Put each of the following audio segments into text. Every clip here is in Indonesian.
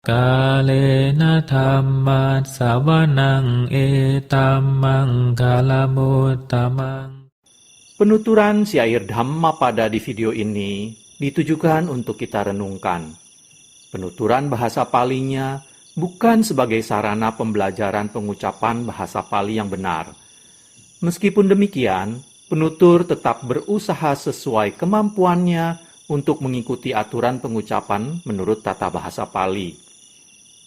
Kalena dhammat sawanang etammang kalamutamang. Penuturan syair Dhammapada di video ini ditujukan untuk kita renungkan. Penuturan bahasa Palinya bukan sebagai sarana pembelajaran pengucapan bahasa Pali yang benar. Meskipun demikian, penutur tetap berusaha sesuai kemampuannya untuk mengikuti aturan pengucapan menurut tata bahasa Pali.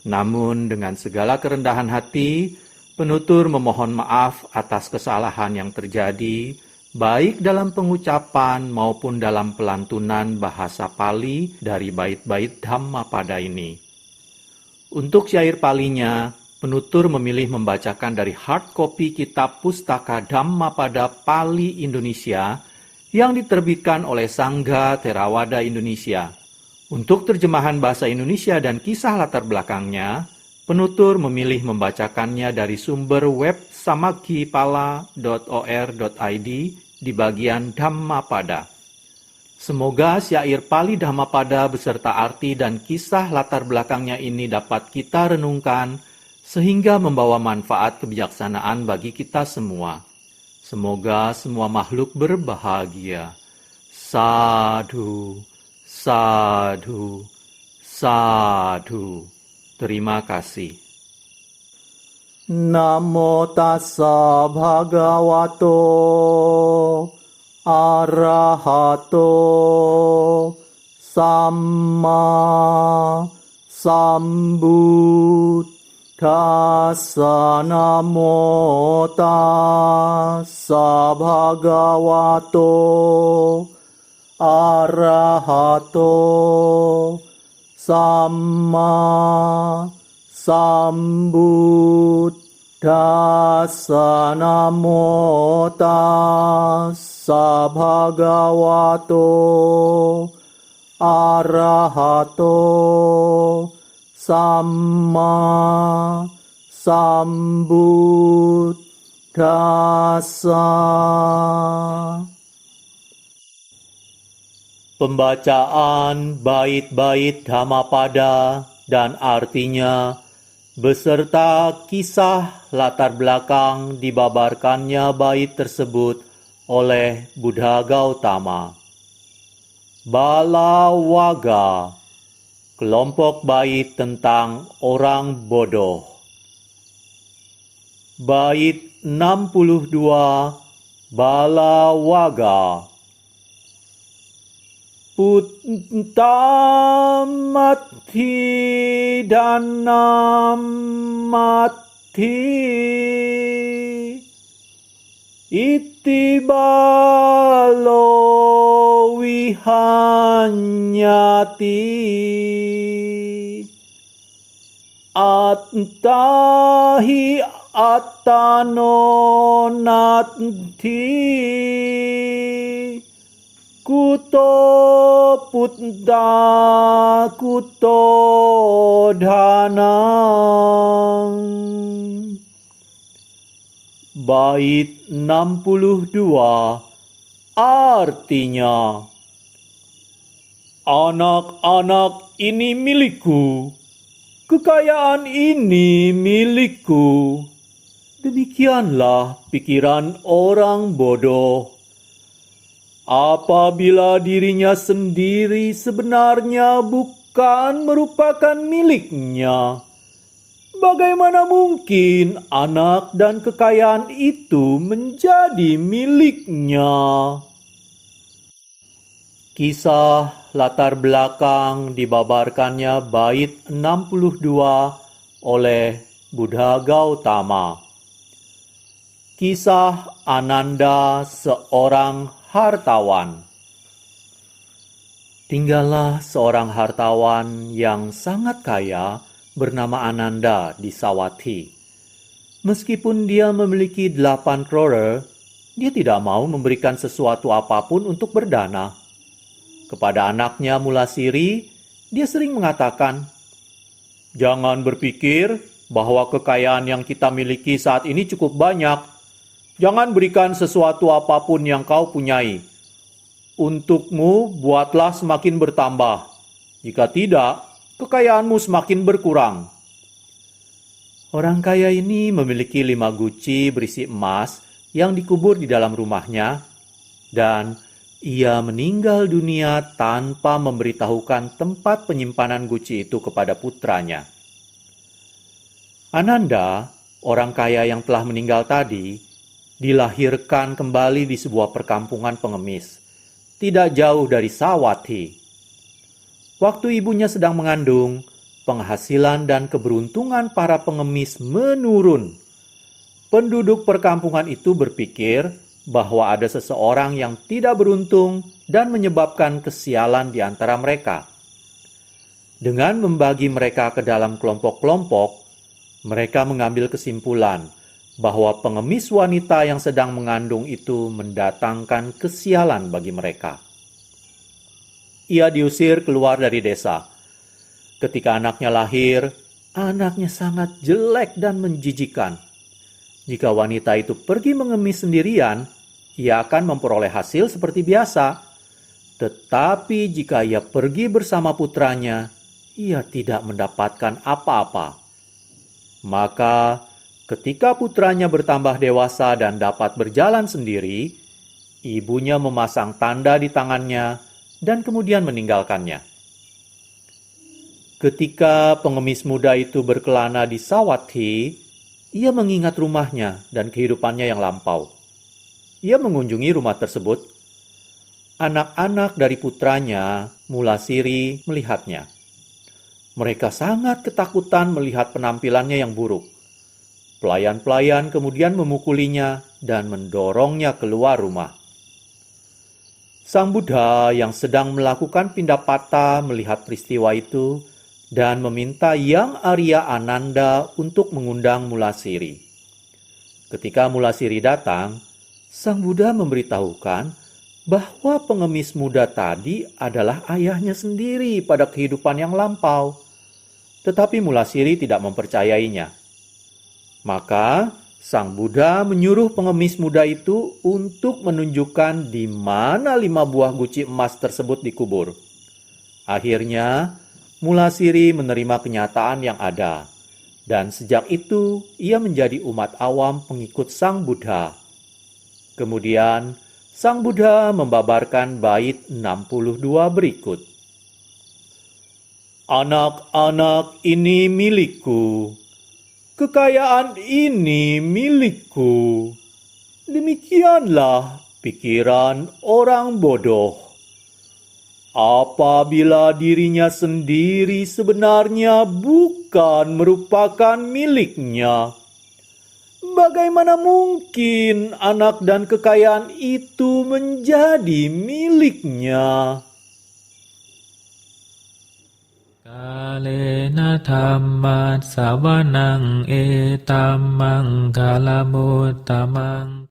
Namun dengan segala kerendahan hati, penutur memohon maaf atas kesalahan yang terjadi, baik dalam pengucapan maupun dalam pelantunan bahasa Pali dari bait-bait Dhammapada ini. Untuk syair Palinya, penutur memilih membacakan dari hard copy kitab Pustaka Dhammapada Pali Indonesia yang diterbitkan oleh Sangga Theravada Indonesia. Untuk terjemahan bahasa Indonesia dan kisah latar belakangnya, penutur memilih membacakannya dari sumber web samaggipala.or.id di bagian Dhammapada. Semoga syair Pali Dhammapada beserta arti dan kisah latar belakangnya ini dapat kita renungkan sehingga membawa manfaat kebijaksanaan bagi kita semua. Semoga semua makhluk berbahagia. Sadhu. Sadhu, sadhu. Terima kasih. Namo tassa bhagavato arahato samma sambuddhassa. Namo tassa bhagavato arahato samma sambuddhassa. Namo tassa bhagavato arahato samma sambuddhassa. Pembacaan bait-bait Dhammapada dan artinya beserta kisah latar belakang dibabarkannya bait tersebut oleh Buddha Gautama. Balawaga, kelompok bait tentang orang bodoh. Bait 62, Balawaga. Uttamati danamati iti balo vihanyati attahi attano nati kuto putta kuto dhanang. Bait 62 artinya, anak-anak ini milikku, kekayaan ini milikku. Demikianlah pikiran orang bodoh. Apabila dirinya sendiri sebenarnya bukan merupakan miliknya, bagaimana mungkin anak dan kekayaan itu menjadi miliknya? Kisah latar belakang dibabarkannya bait 62 oleh Buddha Gautama. Kisah Ananda, seorang hartawan. Tinggallah seorang hartawan yang sangat kaya bernama Ananda di Sawathi. Meskipun dia memiliki 8 crore, dia tidak mau memberikan sesuatu apapun untuk berdana. Kepada anaknya Mulasiri, dia sering mengatakan, "Jangan berpikir bahwa kekayaan yang kita miliki saat ini cukup banyak. Jangan berikan sesuatu apapun yang kau punyai. Untukmu buatlah semakin bertambah. Jika tidak, kekayaanmu semakin berkurang. Orang kaya ini memiliki 5 guci berisi emas yang dikubur di dalam rumahnya, dan ia meninggal dunia tanpa memberitahukan tempat penyimpanan guci itu kepada putranya. Ananda, orang kaya yang telah meninggal tadi, dilahirkan kembali di sebuah perkampungan pengemis, tidak jauh dari Sawathi. Waktu ibunya sedang mengandung, penghasilan dan keberuntungan para pengemis menurun. Penduduk perkampungan itu berpikir bahwa ada seseorang yang tidak beruntung dan menyebabkan kesialan di antara mereka. Dengan membagi mereka ke dalam kelompok-kelompok, mereka mengambil kesimpulan bahwa pengemis wanita yang sedang mengandung itu mendatangkan kesialan bagi mereka. Ia diusir keluar dari desa. Ketika anaknya lahir, anaknya sangat jelek dan menjijikan. Jika wanita itu pergi mengemis sendirian, ia akan memperoleh hasil seperti biasa. Tetapi jika ia pergi bersama putranya, ia tidak mendapatkan apa-apa. Maka, ketika putranya bertambah dewasa dan dapat berjalan sendiri, ibunya memasang tanda di tangannya dan kemudian meninggalkannya. Ketika pengemis muda itu berkelana di Sawathi, ia mengingat rumahnya dan kehidupannya yang lampau. Ia mengunjungi rumah tersebut. Anak-anak dari putranya, Mulasiri, melihatnya. Mereka sangat ketakutan melihat penampilannya yang buruk. Pelayan-pelayan kemudian memukulinya dan mendorongnya keluar rumah. Sang Buddha yang sedang melakukan pindapata melihat peristiwa itu dan meminta Yang Arya Ananda untuk mengundang Mulasiri. Ketika Mulasiri datang, Sang Buddha memberitahukan bahwa pengemis muda tadi adalah ayahnya sendiri pada kehidupan yang lampau. Tetapi Mulasiri tidak mempercayainya. Maka Sang Buddha menyuruh pengemis muda itu untuk menunjukkan di mana 5 buah guci emas tersebut dikubur. Akhirnya, Mulasiri menerima kenyataan yang ada. Dan sejak itu, ia menjadi umat awam pengikut Sang Buddha. Kemudian, Sang Buddha membabarkan bait 62 berikut. Anak-anak ini milikku. Kekayaan ini milikku. Demikianlah pikiran orang bodoh. Apabila dirinya sendiri sebenarnya bukan merupakan miliknya, bagaimana mungkin anak dan kekayaan itu menjadi miliknya? Kalena dhamma sawanaংเอตัมมังคลมุตตมัง